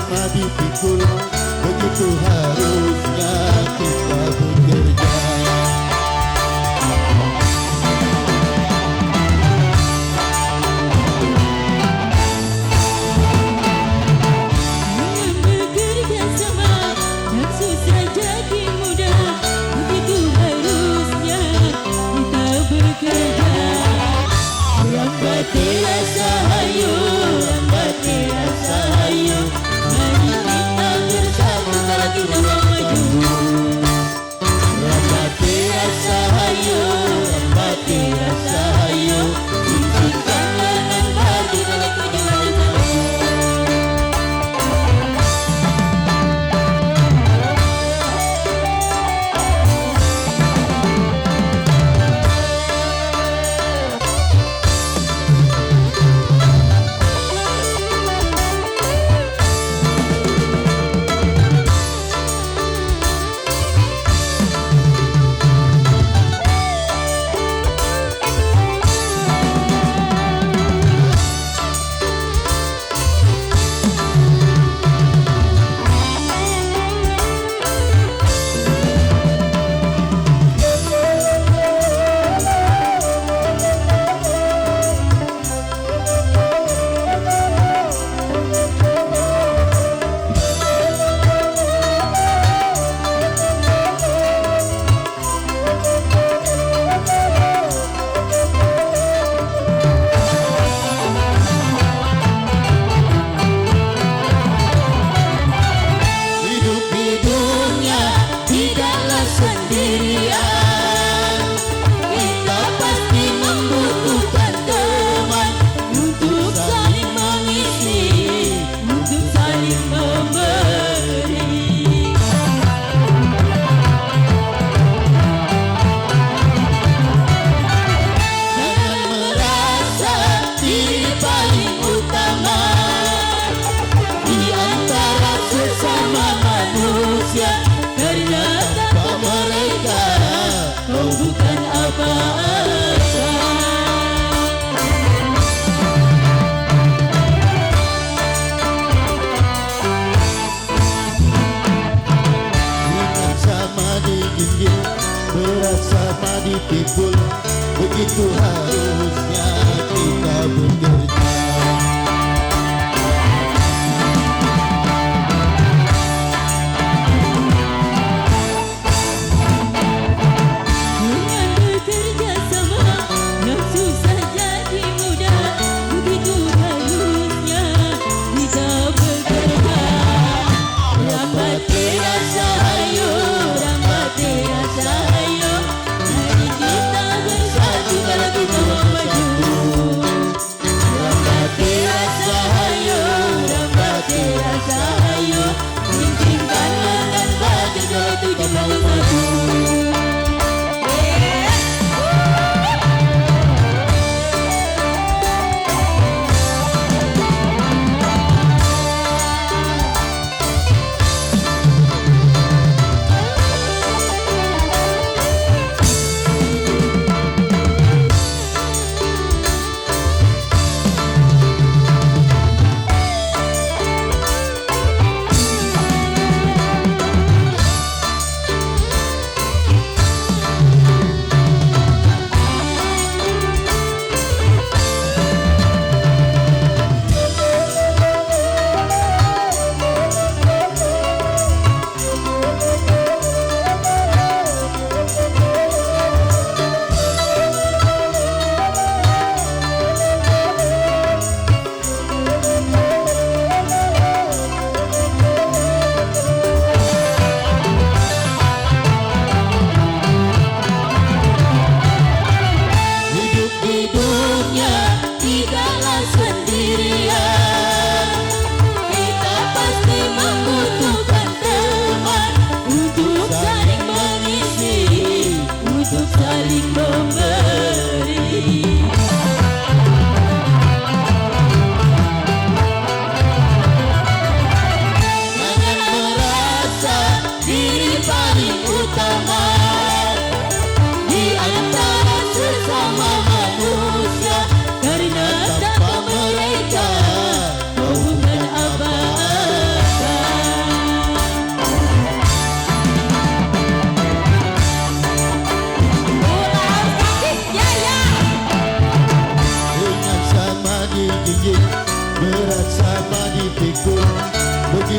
bersama dipikul, begitu harusnya kita bekerja. Rasa hayu, lambat rasa hayu, mari kita bersatu kalau kita mau maju. Lambat rasa hayu, lambat rasa hayu, singkirkan lengan bagi kalau tujuan sama. Karena tanpa mereka kau bukan apa-apa. Ringan sama digigit, berat sama dipikul, begitu harusnya kita bekerja. Mari kita bersatu kalau kita mau maju.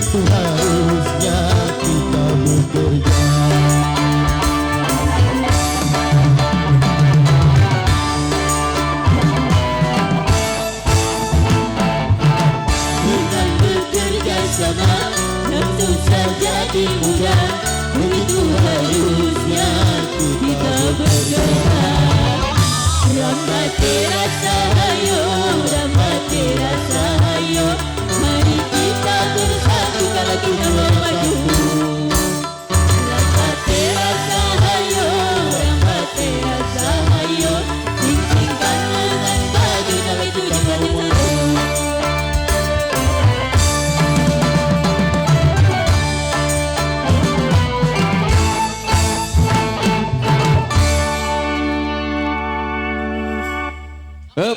begitu harusnya kita bekerja. Dengan bekerja sama tentu saja dimudah. Begitu harusnya kita bekerja. Rambati rasa hayo, rambati rasa hayo. Mari kita bersatu kalau kita mau maju. Rambati rasa hayo, rambati rasa hayo. Cincingkan dengan baju kami tujuan yang satu.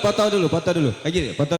Potong dulu, lagi, potong.